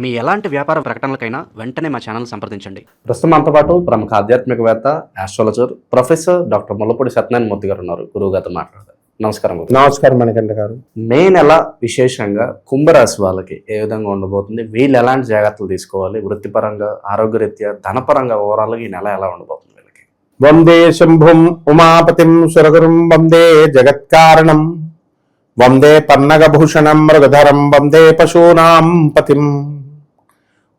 మీ ఎలాంటి వ్యాపార ప్రకటనలకైనా వెంటనే మా ఛానల్ సంప్రదించండి. ప్రస్తుతం మనతో పాటు ప్రముఖ ఆధ్యాత్మికవేత్త, astrologer, professor doctor Mullapudi Satyanarayana Murthy garu ఉన్నారు. గురువు గారితో మాట్లాడతారు. నమస్కారం. నమస్కారం మణికంఠ గారు. మే నెల విశేషంగా కుంభరాశి వాళ్ళకి ఏ విధంగా ఉండబోతుంది, వీళ్ళు ఎలాంటి జాగ్రత్తలు తీసుకోవాలి, వృత్తిపరంగా, ఆరోగ్యరీత్యా, ధనపరంగా ఓవరాల్గా ఈ నెల ఎలా ఉండబోతుంది వీళ్ళకి? వందే శంభుం ఉమాపతిం సురగురుం వందే జగత్కారణం వందే పన్నగభూషణం మృగధరం వందే పశూనాం పతిం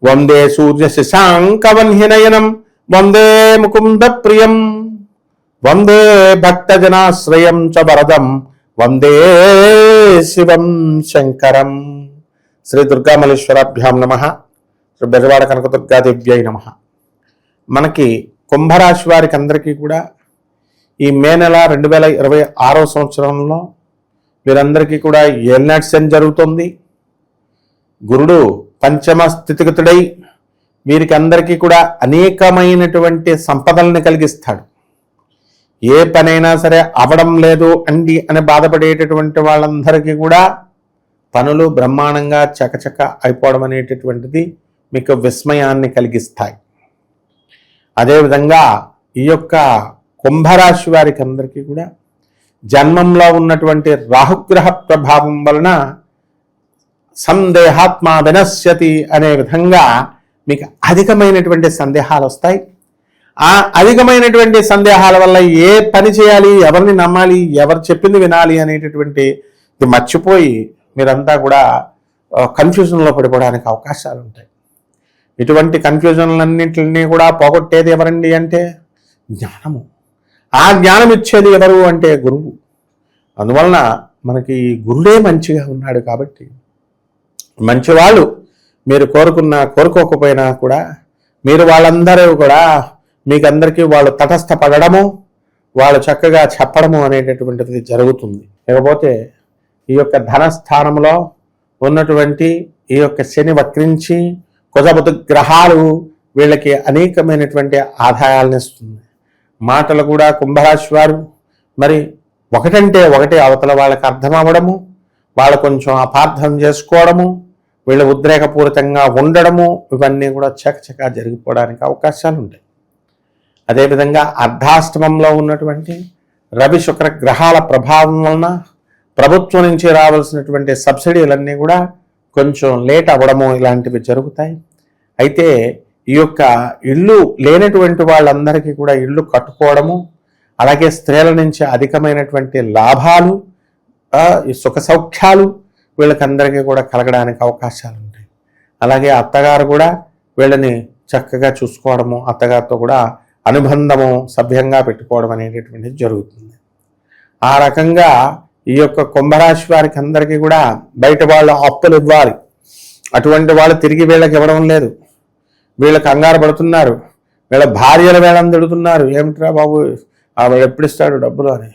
వందే సూర్య శశాంకవన్యనయనం వందే ముకుంద ప్రియం వందే భక్తజనాశ్రయం చ వరదం వందే శివం శంకరం. శ్రీ దుర్గామల్లేశ్వరాభ్యాం నమః. శ్రీ బెజవాడ కనకదుర్గాదేవ్యై నమః. మనకి కుంభరాశి వారికి అందరికీ కూడా ఈ మే నెల 2026 సంవత్సరంలో వీరందరికీ కూడా ఏలినాటి శని జరుగుతుంది. గురుడు పంచమ స్థితిగతుడై వీరికి అందరికీ కూడా అనేకమైనటువంటి సంపదల్ని కలిగిస్తాడు. ఏ పనైనా సరే అవడం లేదు అండి అని బాధపడేటటువంటి వాళ్ళందరికీ కూడా పనులు బ్రహ్మాండంగా చకచక అయిపోవడం అనేటటువంటిది మీకు విస్మయాన్ని కలిగిస్తాయి. అదేవిధంగా ఈ యొక్క కుంభరాశి వారికి అందరికీ కూడా జన్మంలో ఉన్నటువంటి రాహుగ్రహ ప్రభావం వలన సందేహాత్మ వినశ్యతి అనే విధంగా మీకు అధికమైనటువంటి సందేహాలు వస్తాయి. ఆ అధికమైనటువంటి సందేహాల వల్ల ఏ పని చేయాలి, ఎవరిని నమ్మాలి, ఎవరు చెప్పింది వినాలి అనేటటువంటి మర్చిపోయి మీరంతా కూడా కన్ఫ్యూజన్లో పడిపోవడానికి అవకాశాలు ఉంటాయి. ఇటువంటి కన్ఫ్యూజన్లన్నింటినీ కూడా పోగొట్టేది ఎవరండి అంటే జ్ఞానము. ఆ జ్ఞానం ఇచ్చేది ఎవరు అంటే గురువు. అందువలన మనకి గురుడే మంచిగా ఉన్నాడు కాబట్టి మంచివాళ్ళు మీరు కోరుకోకపోయినా కూడా మీరు వాళ్ళందరూ కూడా మీకందరికీ వాళ్ళు తటస్థపడము, వాళ్ళు చక్కగా చెప్పడము అనేటటువంటిది జరుగుతుంది. లేకపోతే ఈ యొక్క ధనస్థానంలో ఉన్నటువంటి ఈ యొక్క శని వక్రించి కుజబుధ గ్రహాలు వీళ్ళకి అనేకమైనటువంటి ఆదాయాలను ఇస్తుంది. మాటలు కూడా కుంభరాశి వారు మరి ఒకటంటే ఒకటి అవతల వాళ్ళకి అర్థం అవ్వడము, వాళ్ళు కొంచెం అపార్థం చేసుకోవడము, వీళ్ళు ఉద్రేకపూరితంగా ఉండడము, ఇవన్నీ కూడా చకచకా జరిగిపోవడానికి అవకాశాలు ఉంటాయి. అదేవిధంగా అర్ధాష్టమంలో ఉన్నటువంటి రవి శుక్ర గ్రహాల ప్రభావం వలన ప్రభుత్వం నుంచి రావాల్సినటువంటి సబ్సిడీలన్నీ కూడా కొంచెం లేట్ అవ్వడము ఇలాంటివి జరుగుతాయి. అయితే ఈ యొక్క ఇల్లు లేనటువంటి వాళ్ళందరికీ కూడా ఇల్లు కట్టుకోవడము, అలాగే స్త్రీల నుంచి అధికమైనటువంటి లాభాలు, ఈ సుఖ సౌఖ్యాలు వీళ్ళకందరికీ కూడా కలగడానికి అవకాశాలు ఉంటాయి. అలాగే అత్తగారు కూడా వీళ్ళని చక్కగా చూసుకోవడము, అత్తగారితో కూడా అనుబంధము సభ్యంగా పెట్టుకోవడం అనేటటువంటిది జరుగుతుంది. ఆ రకంగా ఈ యొక్క కుంభరాశి వారికి అందరికీ కూడా బయట వాళ్ళు అప్పులు ఇవ్వాలి, అటువంటి వాళ్ళు తిరిగి వీళ్ళకి ఇవ్వడం లేదు. వీళ్ళు కంగారు పడుతున్నారు, వీళ్ళ భార్యలు వీళ్ళని తిడుతున్నారు, ఏమిట్రా బాబు వాడు ఎప్పుడు ఇస్తాడు డబ్బులు అని.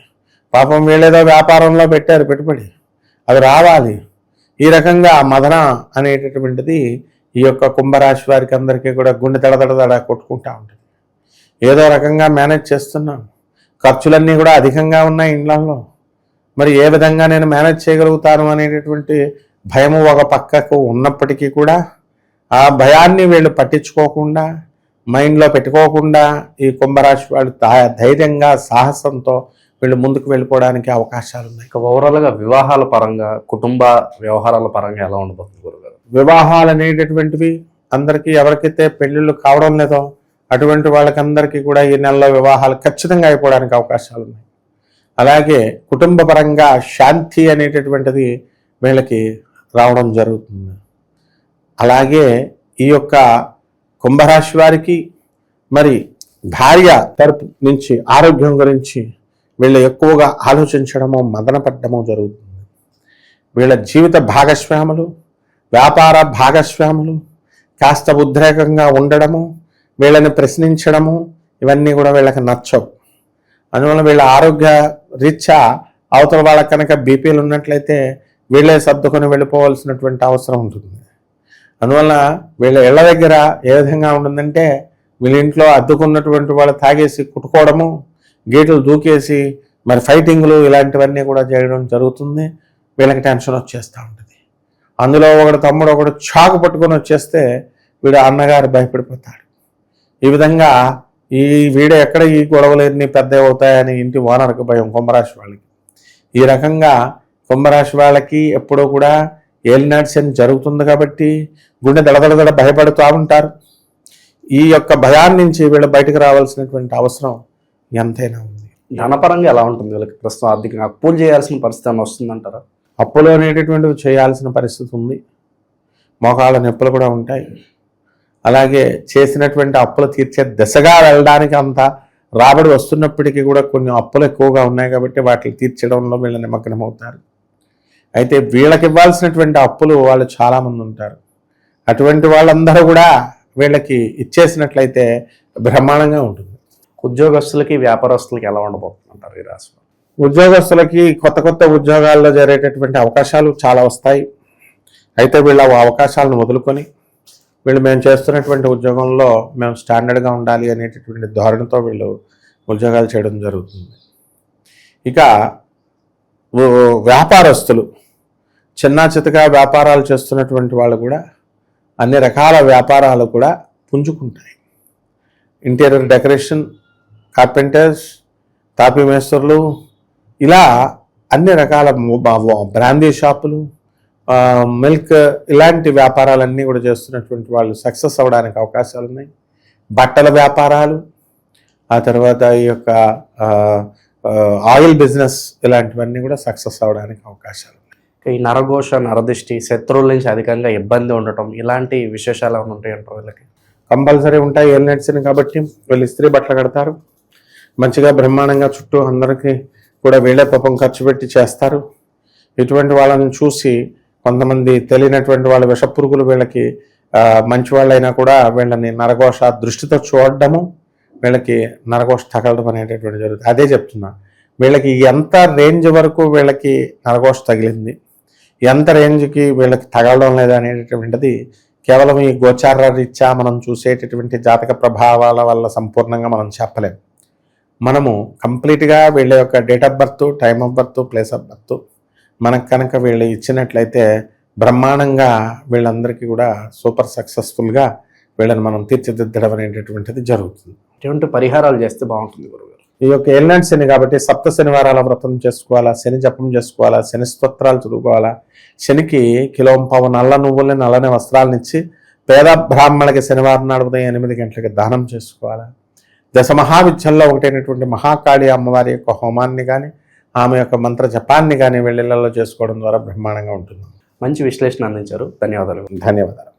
పాపం వీళ్ళేదో వ్యాపారంలో పెట్టారు పెట్టుబడి, అది రావాలి. ఈ రకంగా మదన అనేటటువంటిది ఈ యొక్క కుంభరాశి వారికి అందరికీ కూడా గుండె దడదడదడ కొట్టుకుంటూ ఉంటుంది. ఏదో రకంగా మేనేజ్ చేస్తున్నాను, ఖర్చులన్నీ కూడా అధికంగా ఉన్నాయి ఇండ్లలో, మరి ఏ విధంగా నేను మేనేజ్ చేయగలుగుతాను అనేటటువంటి భయము ఒక పక్కకు ఉన్నప్పటికీ కూడా ఆ భయాన్ని వీళ్ళు పట్టించుకోకుండా, మైండ్లో పెట్టుకోకుండా ఈ కుంభరాశి వాళ్ళు ధైర్యంగా సాహసంతో వీళ్ళు ముందుకు వెళ్ళిపోవడానికి అవకాశాలు ఉన్నాయి. ఓవరాల్గా వివాహాల పరంగా, కుటుంబ వ్యవహారాల పరంగా ఎలా ఉండబోతుంది గురుగారు? వివాహాలు అనేటటువంటివి అందరికీ ఎవరికైతే పెళ్ళిళ్ళు కావడం లేదో అటువంటి వాళ్ళకందరికీ కూడా ఈ నెలలో వివాహాలు ఖచ్చితంగా అయిపోవడానికి అవకాశాలు ఉన్నాయి. అలాగే కుటుంబ పరంగా శాంతి అనేటటువంటిది వీళ్ళకి రావడం జరుగుతుంది. అలాగే ఈ యొక్క కుంభరాశి వారికి మరి భార్య తరపు నుంచి ఆరోగ్యం గురించి వీళ్ళు ఎక్కువగా ఆలోచించడము, మదనపడ్డము జరుగుతుంది. వీళ్ళ జీవిత భాగస్వాములు, వ్యాపార భాగస్వాములు కాస్త ఉద్రేకంగా ఉండడము, వీళ్ళని ప్రశ్నించడము, ఇవన్నీ కూడా వీళ్ళకి నచ్చవు. అందువల్ల వీళ్ళ ఆరోగ్య రీత్యా అవతల వాళ్ళకి కనుక బీపీలు ఉన్నట్లయితే వీళ్ళే సర్దుకొని వెళ్ళిపోవాల్సినటువంటి అవసరం ఉంటుంది. అందువల్ల వీళ్ళ ఇళ్ల దగ్గర ఏ విధంగా ఉంటుందంటే వీళ్ళ ఇంట్లో అద్దుకున్నటువంటి వాళ్ళు తాగేసి కుట్టుకోవడము, గేట్లు దూకేసి మరి ఫైటింగ్లు ఇలాంటివన్నీ కూడా చేయడం జరుగుతుంది. వీళ్ళకి టెన్షన్ వచ్చేస్తూ ఉంటుంది. అందులో ఒకడు తమ్ముడు ఒకడు చాకు పట్టుకొని వచ్చేస్తే వీడు అన్నగారు భయపడిపోతాడు. ఈ విధంగా వీడు ఎక్కడ ఈ గొడవలన్నీ పెద్ద అవుతాయని ఇంటి ఓనర్కి భయం కుంభరాశి వాళ్ళకి. ఈ రకంగా కుంభరాశి వాళ్ళకి ఎప్పుడూ కూడా ఏలినాటి శని జరుగుతుంది కాబట్టి గుండె దడదడదడ భయపడుతూ ఉంటారు. ఈ యొక్క భయాన్ని నుంచి వీళ్ళు బయటకు రావాల్సినటువంటి అవసరం ఎంతైనా ఉంది. ధనపరంగా ఎలా ఉంటుంది వీళ్ళకి ప్రస్తుతం? ఆర్థికంగా అప్పులు చేయాల్సిన పరిస్థితి ఏమైనా వస్తుందంటారా? అప్పులు అనేటటువంటివి చేయాల్సిన పరిస్థితి ఉంది. మోకాళ్ళ నొప్పులు కూడా ఉంటాయి. అలాగే చేసినటువంటి అప్పులు తీర్చే దిశగా వెళ్ళడానికి అంత రాబడి వస్తున్నప్పటికీ కూడా కొన్ని అప్పులు ఎక్కువగా ఉన్నాయి కాబట్టి వాటిని తీర్చడంలో వీళ్ళు నిమగ్నం అవుతారు. అయితే వీళ్ళకి ఇవ్వాల్సినటువంటి అప్పులు వాళ్ళు చాలామంది ఉంటారు. అటువంటి వాళ్ళందరూ కూడా వీళ్ళకి ఇచ్చేసినట్లయితే బ్రహ్మాండంగా ఉంటుంది. ఉద్యోగస్తులకి వ్యాపారస్తులకి ఎలా ఉండబోతుందంటారు ఈ రాశి? ఉద్యోగస్తులకి కొత్త కొత్త ఉద్యోగాల్లో జరిగేటటువంటి అవకాశాలు చాలా వస్తాయి. అయితే వీళ్ళ అవకాశాలను వదులుకొని వీళ్ళు మేము చేస్తున్నటువంటి ఉద్యోగంలో మేము స్టాండర్డ్గా ఉండాలి అనేటటువంటి ధోరణితో వీళ్ళు ఉద్యోగాలు చేయడం జరుగుతుంది. ఇక వ్యాపారస్తులు చిన్న చితగా వ్యాపారాలు చేస్తున్నటువంటి వాళ్ళు కూడా అన్ని రకాల వ్యాపారాలు కూడా పుంజుకుంటాయి. ఇంటీరియర్ డెకరేషన్, కార్పెంటర్స్, తాపీ మేస్త్రులు, ఇలా అన్ని రకాల బ్రాందీ షాపులు, మిల్క్, ఇలాంటి వ్యాపారాలన్నీ కూడా చేస్తున్నటువంటి వాళ్ళు సక్సెస్ అవ్వడానికి అవకాశాలు ఉన్నాయి. బట్టల వ్యాపారాలు, ఆ తర్వాత ఈ యొక్క ఆయిల్ బిజినెస్, ఇలాంటివన్నీ కూడా సక్సెస్ అవ్వడానికి అవకాశాలు ఉన్నాయి. ఈ నరఘోష, నరదిష్టి, శత్రువుల నుంచి అధికంగా ఇబ్బంది ఉండటం, ఇలాంటి విశేషాలు ఏమైనా ఉంటాయంటారు వీళ్ళకి? కంపల్సరీ ఉంటాయి. ఏలినాటి కాబట్టి వీళ్ళు ఇస్త్రీ బట్టలు కడతారు. మంచిగా బ్రహ్మాండంగా చుట్టూ అందరికీ కూడా వీళ్ళే పాపం ఖర్చు పెట్టి చేస్తారు. ఇటువంటి వాళ్ళని చూసి కొంతమంది తెలియనటువంటి వాళ్ళ విషపురుగులు వీళ్ళకి మంచి వాళ్ళైనా కూడా వీళ్ళని నరఘోష దృష్టితో చూడడము, వీళ్ళకి నరఘోష తగలడం అనేటటువంటి జరుగుతుంది. అదే చెప్తున్నా, వీళ్ళకి ఎంత రేంజ్ వరకు వీళ్ళకి నరఘోష తగిలింది, ఎంత రేంజ్కి వీళ్ళకి తగలడం లేదా అనేటటువంటిది కేవలం ఈ గోచార రీత్యా మనం చూసేటటువంటి జాతక ప్రభావాల వల్ల సంపూర్ణంగా మనం చెప్పలేం. మనము కంప్లీట్గా వీళ్ళ యొక్క date of birth, time of birth, place of birth మనకు కనుక వీళ్ళు ఇచ్చినట్లయితే బ్రహ్మాండంగా వీళ్ళందరికీ కూడా సూపర్ సక్సెస్ఫుల్గా వీళ్ళని మనం తీర్చిదిద్దడం అనేటటువంటిది జరుగుతుంది. ఎటువంటి పరిహారాలు చేస్తే బాగుంటుంది గురుగారు? ఈ యొక్క ఏలినాటి శని కాబట్టి సప్త శనివారాల వ్రతం చేసుకోవాలా, శని జపం చేసుకోవాలా, శని స్తోత్రాలు చదువుకోవాలా, శనికి కిలోంపావు నల్ల నువ్వుల్ని, నల్లని వస్త్రాలను ఇచ్చి పేద బ్రాహ్మణులకి శనివారం నాడు ఉదయం 8 గంటలకి దానం చేసుకోవాలా. దశ మహావిద్యల్లో ఒకటైనటువంటి మహాకాళి అమ్మవారి యొక్క హోమాన్ని కానీ, ఆమె యొక్క మంత్ర జపాన్ని కానీ వీళ్ళిళ్ళలో చేసుకోవడం ద్వారా బ్రహ్మాండంగా ఉంటుంది. మంచి విశ్లేషణ అందించారు. ధన్యవాదాలు. ధన్యవాదాలు.